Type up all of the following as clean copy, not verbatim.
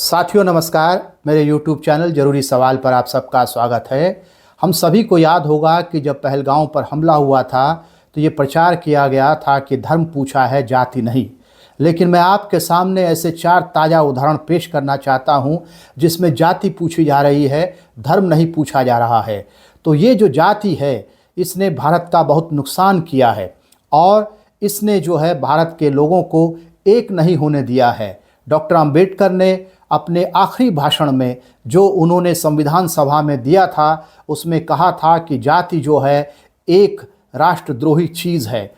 साथियों नमस्कार। मेरे YouTube चैनल ज़रूरी सवाल पर आप सबका स्वागत है। हम सभी को याद होगा कि जब पहलगांव पर हमला हुआ था तो ये प्रचार किया गया था कि धर्म पूछा है, जाति नहीं। लेकिन मैं आपके सामने ऐसे 4 ताज़ा उदाहरण पेश करना चाहता हूँ जिसमें जाति पूछी जा रही है, धर्म नहीं पूछा जा रहा है। तो ये जो जाति है इसने भारत का बहुत नुकसान किया है और इसने जो है भारत के लोगों को एक नहीं होने दिया है। डॉक्टर अंबेडकर ने अपने आखिरी भाषण में जो उन्होंने संविधान सभा में दिया था उसमें कहा था कि जाति जो है एक राष्ट्रद्रोही चीज़ है,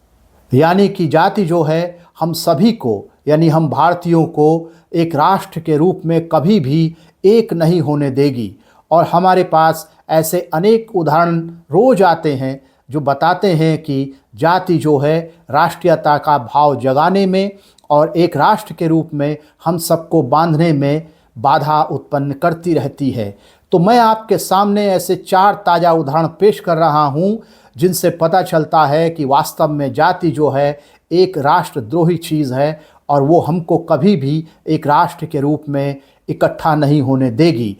यानी कि जाति जो है हम सभी को यानी हम भारतीयों को एक राष्ट्र के रूप में कभी भी एक नहीं होने देगी। और हमारे पास ऐसे अनेक उदाहरण रोज आते हैं जो बताते हैं कि जाति जो है राष्ट्रीयता का भाव जगाने में और एक राष्ट्र के रूप में हम सबको बांधने में बाधा उत्पन्न करती रहती है। तो मैं आपके सामने ऐसे 4 ताज़ा उदाहरण पेश कर रहा हूं जिनसे पता चलता है कि वास्तव में जाति जो है एक राष्ट्रद्रोही चीज़ है और वो हमको कभी भी एक राष्ट्र के रूप में इकट्ठा नहीं होने देगी।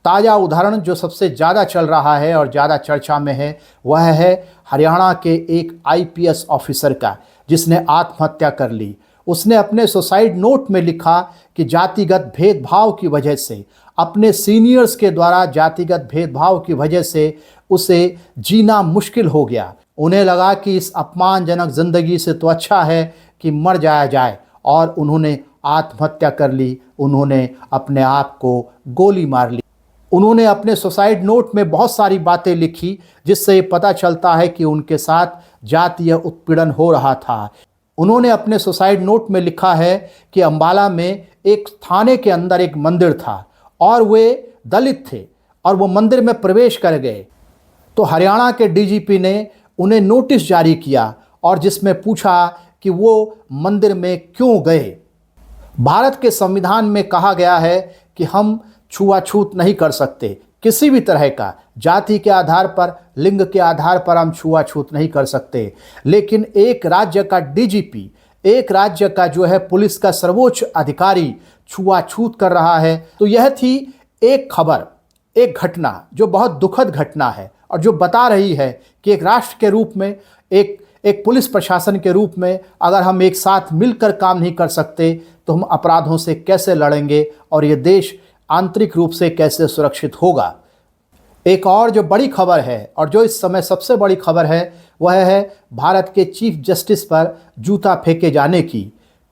ताज़ा उदाहरण जो सबसे ज़्यादा चल रहा है और ज़्यादा चर्चा में है वह है हरियाणा के एक IPS ऑफिसर का, जिसने आत्महत्या कर ली। उसने अपने सुसाइड नोट में लिखा कि जातिगत भेदभाव की वजह से, अपने सीनियर्स के द्वारा जातिगत भेदभाव की वजह से उसे जीना मुश्किल हो गया। उन्हें लगा कि इस अपमानजनक ज़िंदगी से तो अच्छा है कि मर जाया जाए और उन्होंने आत्महत्या कर ली। उन्होंने अपने आप को गोली मार ली। उन्होंने अपने सुसाइड नोट में बहुत सारी बातें लिखी जिससे ये पता चलता है कि उनके साथ जातीय उत्पीड़न हो रहा था। उन्होंने अपने सुसाइड नोट में लिखा है कि अंबाला में एक थाने के अंदर एक मंदिर था और वे दलित थे और वो मंदिर में प्रवेश कर गए। तो हरियाणा के DGP ने उन्हें नोटिस जारी किया और जिसमें पूछा कि वो मंदिर में क्यों गए। भारत के संविधान में कहा गया है कि हम छुआछूत नहीं कर सकते, किसी भी तरह का जाति के आधार पर, लिंग के आधार पर हम छुआछूत नहीं कर सकते। लेकिन एक राज्य का DGP, एक राज्य का जो है पुलिस का सर्वोच्च अधिकारी छुआछूत कर रहा है। तो यह थी एक खबर, एक घटना जो बहुत दुखद घटना है और जो बता रही है कि एक राष्ट्र के रूप में, एक पुलिस प्रशासन के रूप में अगर हम एक साथ मिलकर काम नहीं कर सकते तो हम अपराधों से कैसे लड़ेंगे और ये देश आंतरिक रूप से कैसे सुरक्षित होगा। एक और जो बड़ी खबर है और जो इस समय सबसे बड़ी खबर है वह है भारत के चीफ जस्टिस पर जूता फेंके जाने की।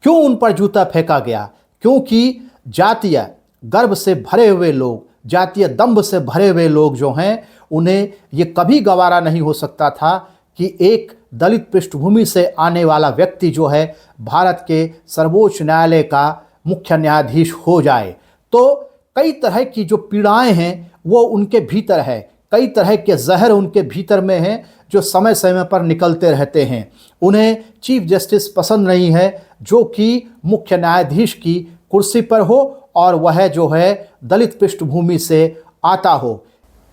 क्यों उन पर जूता फेंका गया? क्योंकि जातीय गर्व से भरे हुए लोग, जातीय दंभ से भरे हुए लोग जो हैं, उन्हें ये कभी गवारा नहीं हो सकता था कि एक दलित पृष्ठभूमि से आने वाला व्यक्ति जो है भारत के सर्वोच्च न्यायालय का मुख्य न्यायाधीश हो जाए। तो कई तरह की जो पीड़ाएं हैं वो उनके भीतर है, कई तरह के जहर उनके भीतर में हैं जो समय समय पर निकलते रहते हैं। उन्हें चीफ जस्टिस पसंद नहीं है जो कि मुख्य न्यायाधीश की कुर्सी पर हो और वह जो है दलित पृष्ठभूमि से आता हो।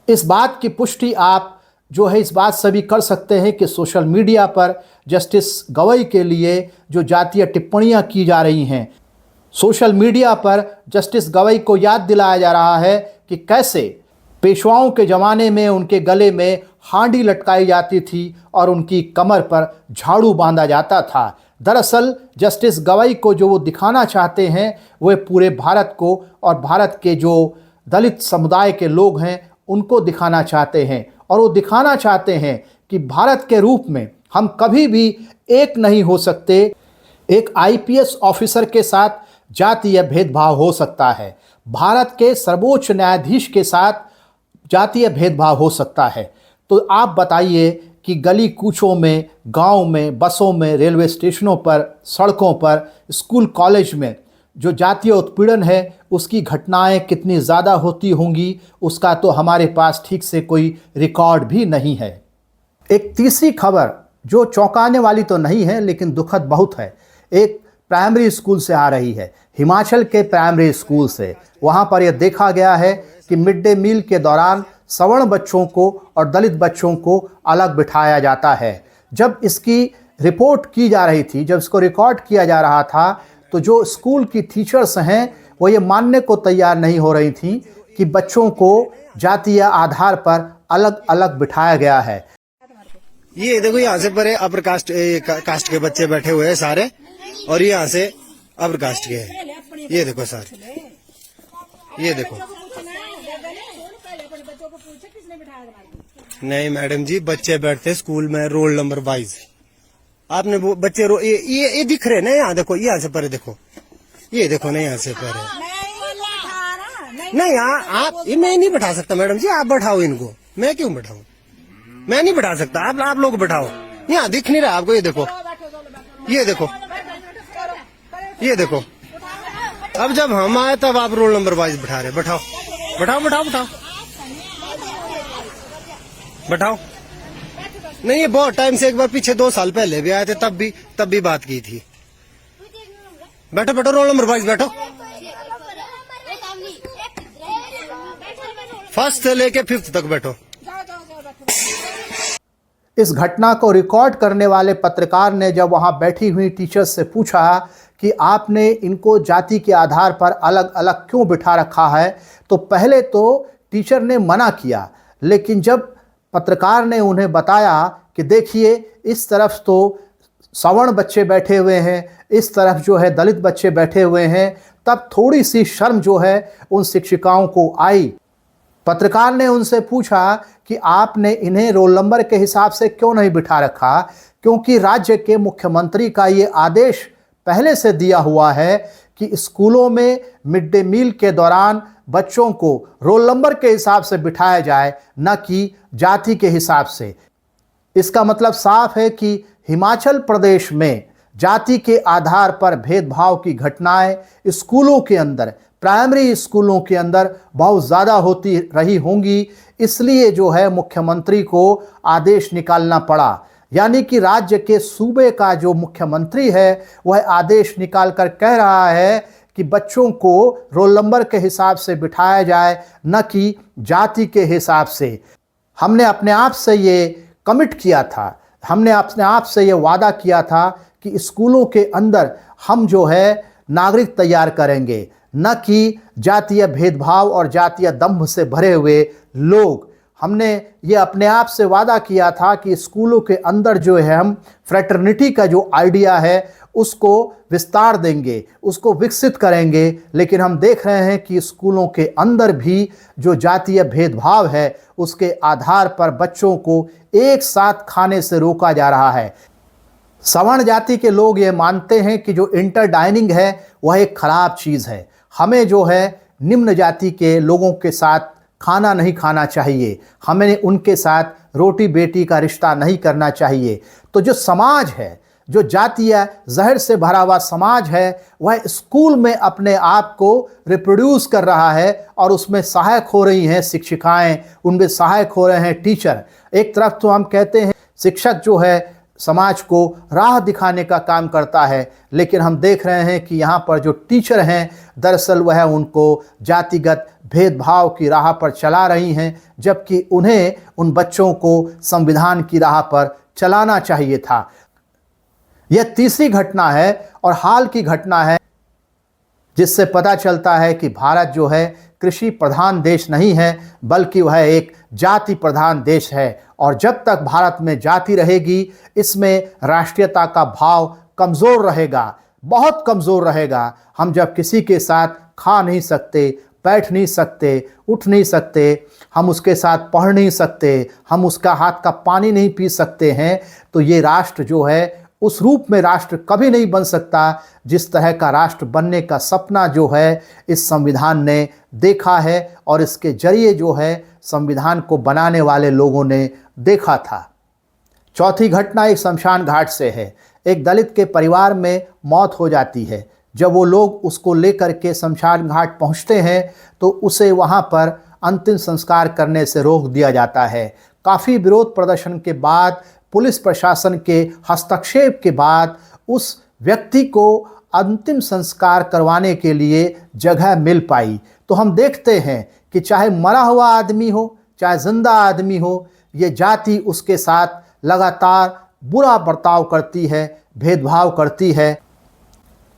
इस बात की पुष्टि आप जो है इस बात से भी कर सकते हैं कि सोशल मीडिया पर जस्टिस गवई के लिए जो जातीय टिप्पणियां की जा रही हैं, सोशल मीडिया पर जस्टिस गवई को याद दिलाया जा रहा है कि कैसे पेशवाओं के ज़माने में उनके गले में हांडी लटकाई जाती थी और उनकी कमर पर झाड़ू बांधा जाता था। दरअसल जस्टिस गवई को जो वो दिखाना चाहते हैं वह पूरे भारत को और भारत के जो दलित समुदाय के लोग हैं उनको दिखाना चाहते हैं। और वो दिखाना चाहते हैं कि भारत के रूप में हम कभी भी एक नहीं हो सकते। एक IPS ऑफिसर के साथ जातीय भेदभाव हो सकता है, भारत के सर्वोच्च न्यायाधीश के साथ जातीय भेदभाव हो सकता है। तो आप बताइए कि गली कूचों में, गांव में, बसों में, रेलवे स्टेशनों पर, सड़कों पर, स्कूल कॉलेज में जो जातीय उत्पीड़न है उसकी घटनाएं कितनी ज़्यादा होती होंगी, उसका तो हमारे पास ठीक से कोई रिकॉर्ड भी नहीं है। एक तीसरी खबर जो चौंकाने वाली तो नहीं है लेकिन दुखद बहुत है, एक प्राइमरी स्कूल से आ रही है, हिमाचल के प्राइमरी स्कूल से। वहाँ पर यह देखा गया है कि मिड डे मील के दौरान सवर्ण बच्चों को और दलित बच्चों को अलग बिठाया जाता है। जब इसकी रिपोर्ट की जा रही थी, जब इसको रिकॉर्ड किया जा रहा था, तो जो स्कूल की टीचर्स हैं वो ये मानने को तैयार नहीं हो रही थी कि बच्चों को जातीय आधार पर अलग अलग बिठाया गया है। ये देखो यहाँ से परे अपर कास्ट के बच्चे बैठे हुए हैं सारे, और ये यहाँ से अपर कास्ट के हैं। ये देखो सर, ये देखो। नहीं मैडम जी, बच्चे बैठते स्कूल में रोल नंबर वाइज। आपने वो बच्चे ये दिख रहे ना, यहाँ देखो, यहाँ से परे देखो, ये देखो ना, यहाँ से परे। नहीं आप मैं नहीं बैठा सकता मैडम जी, आप बैठाओ इनको। मैं क्यों बैठाऊं? मैं नहीं बैठा सकता, आप लोग बैठाओ। यहाँ दिख नहीं रहा आपको? ये देखो, ये देखो, ये देखो। अब जब हम आए तब आप रोल नंबर वाइज बैठा रहे। बैठाओ बैठाओ बैठाओ बैठाओ बैठाओ। नहीं, ये बहुत टाइम से, एक बार पीछे 2 साल पहले भी आए थे, तब भी बात की थी। बैठो बैठो, रोल नंबर वाइज बैठो। फर्स्ट से लेके 5th तक बैठो। इस घटना को रिकॉर्ड करने वाले पत्रकार ने जब वहां बैठी हुई टीचर्स से पूछा कि आपने इनको जाति के आधार पर अलग अलग क्यों बिठा रखा है, तो पहले तो टीचर ने मना किया, लेकिन जब पत्रकार ने उन्हें बताया कि देखिए इस तरफ तो सवर्ण बच्चे बैठे हुए हैं, इस तरफ जो है दलित बच्चे बैठे हुए हैं, तब थोड़ी सी शर्म जो है उन शिक्षिकाओं को आई। पत्रकार ने उनसे पूछा कि आपने इन्हें रोल नंबर के हिसाब से क्यों नहीं बिठा रखा, क्योंकि राज्य के मुख्यमंत्री का ये आदेश पहले से दिया हुआ है कि स्कूलों में मिड डे मील के दौरान बच्चों को रोल नंबर के हिसाब से बिठाया जाए, न कि जाति के हिसाब से। इसका मतलब साफ है कि हिमाचल प्रदेश में जाति के आधार पर भेदभाव की घटनाएं स्कूलों के अंदर, प्राइमरी स्कूलों के अंदर बहुत ज़्यादा होती रही होंगी, इसलिए जो है मुख्यमंत्री को आदेश निकालना पड़ा। यानी कि राज्य के सूबे का जो मुख्यमंत्री है वह आदेश निकाल कर कह रहा है कि बच्चों को रोल नंबर के हिसाब से बिठाया जाए, न कि जाति के हिसाब से। हमने अपने आप से ये कमिट किया था, हमने अपने आप से ये वादा किया था कि स्कूलों के अंदर हम जो है नागरिक तैयार करेंगे, न कि जातीय भेदभाव और जातीय दंभ से भरे हुए लोग। हमने ये अपने आप से वादा किया था कि स्कूलों के अंदर जो है हम फ्रेटर्निटी का जो आइडिया है उसको विस्तार देंगे, उसको विकसित करेंगे। लेकिन हम देख रहे हैं कि स्कूलों के अंदर भी जो जातीय भेदभाव है उसके आधार पर बच्चों को एक साथ खाने से रोका जा रहा है। सवर्ण जाति के लोग ये मानते हैं कि जो इंटर डाइनिंग है वह एक खराब चीज़ है, हमें जो है निम्न जाति के लोगों के साथ खाना नहीं खाना चाहिए, हमें उनके साथ रोटी बेटी का रिश्ता नहीं करना चाहिए। तो जो समाज है, जो जातीय जहर से भरा हुआ समाज है, वह स्कूल में अपने आप को रिप्रोड्यूस कर रहा है और उसमें सहायक हो रही हैं शिक्षिकाएं, उनमें सहायक हो रहे हैं टीचर। एक तरफ तो हम कहते हैं शिक्षक जो है समाज को राह दिखाने का काम करता है, लेकिन हम देख रहे हैं कि यहाँ पर जो टीचर हैं दरअसल वह उनको जातिगत भेदभाव की राह पर चला रही हैं, जबकि उन्हें उन बच्चों को संविधान की राह पर चलाना चाहिए था। यह तीसरी घटना है और हाल की घटना है, जिससे पता चलता है कि भारत जो है कृषि प्रधान देश नहीं है, बल्कि वह एक जाति प्रधान देश है। और जब तक भारत में जाति रहेगी, इसमें राष्ट्रीयता का भाव कमज़ोर रहेगा, बहुत कमज़ोर रहेगा। हम जब किसी के साथ खा नहीं सकते, बैठ नहीं सकते, उठ नहीं सकते, हम उसके साथ पढ़ नहीं सकते, हम उसका हाथ का पानी नहीं पी सकते हैं, तो ये राष्ट्र जो है उस रूप में राष्ट्र कभी नहीं बन सकता जिस तरह का राष्ट्र बनने का सपना जो है इस संविधान ने देखा है और इसके जरिए जो है संविधान को बनाने वाले लोगों ने देखा था। चौथी घटना एक शमशान घाट से है। एक दलित के परिवार में मौत हो जाती है। जब वो लोग उसको लेकर के शमशान घाट पहुंचते हैं तो उसे वहां पर अंतिम संस्कार करने से रोक दिया जाता है। काफ़ी विरोध प्रदर्शन के बाद, पुलिस प्रशासन के हस्तक्षेप के बाद उस व्यक्ति को अंतिम संस्कार करवाने के लिए जगह मिल पाई। तो हम देखते हैं कि चाहे मरा हुआ आदमी हो, चाहे जिंदा आदमी हो, ये जाति उसके साथ लगातार बुरा बर्ताव करती है, भेदभाव करती है।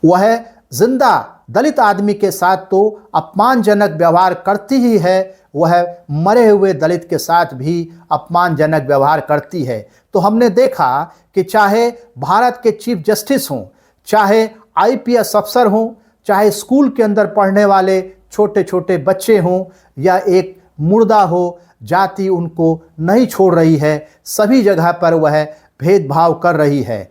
वह जिंदा दलित आदमी के साथ तो अपमानजनक व्यवहार करती ही है, वह मरे हुए दलित के साथ भी अपमानजनक व्यवहार करती है। तो हमने देखा कि चाहे भारत के चीफ जस्टिस हों, चाहे आईपीएस अफसर हों, चाहे स्कूल के अंदर पढ़ने वाले छोटे छोटे बच्चे हों या एक मुर्दा हो, जाति उनको नहीं छोड़ रही है, सभी जगह पर वह भेदभाव कर रही है।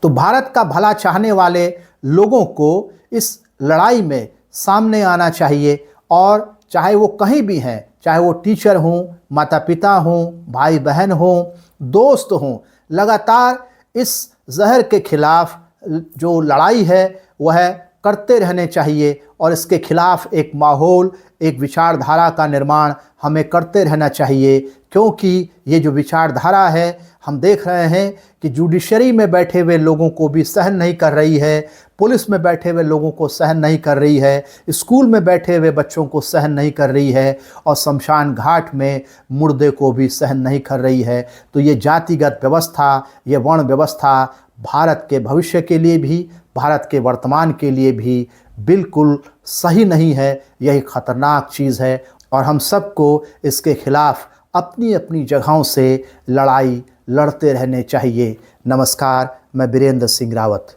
तो भारत का भला चाहने वाले लोगों को इस लड़ाई में सामने आना चाहिए और चाहे वो कहीं भी हैं, चाहे वो टीचर हों, माता पिता हों, भाई बहन हों, दोस्त हों, लगातार इस जहर के खिलाफ जो लड़ाई है वह करते रहने चाहिए और इसके खिलाफ एक माहौल, एक विचारधारा का निर्माण हमें करते रहना चाहिए। क्योंकि ये जो विचारधारा है, हम देख रहे हैं कि जुडिशरी में बैठे हुए लोगों को भी सहन नहीं कर रही है, पुलिस में बैठे हुए लोगों को सहन नहीं कर रही है, स्कूल में बैठे हुए बच्चों को सहन नहीं कर रही है और शमशान घाट में मुर्दे को भी सहन नहीं कर रही है। तो ये जातिगत व्यवस्था, ये वर्ण व्यवस्था भारत के भविष्य के लिए भी, भारत के वर्तमान के लिए भी बिल्कुल सही नहीं है। यही खतरनाक चीज़ है और हम सबको इसके खिलाफ अपनी अपनी जगहों से लड़ाई लड़ते रहने चाहिए। नमस्कार, मैं वीरेंद्र सिंह रावत।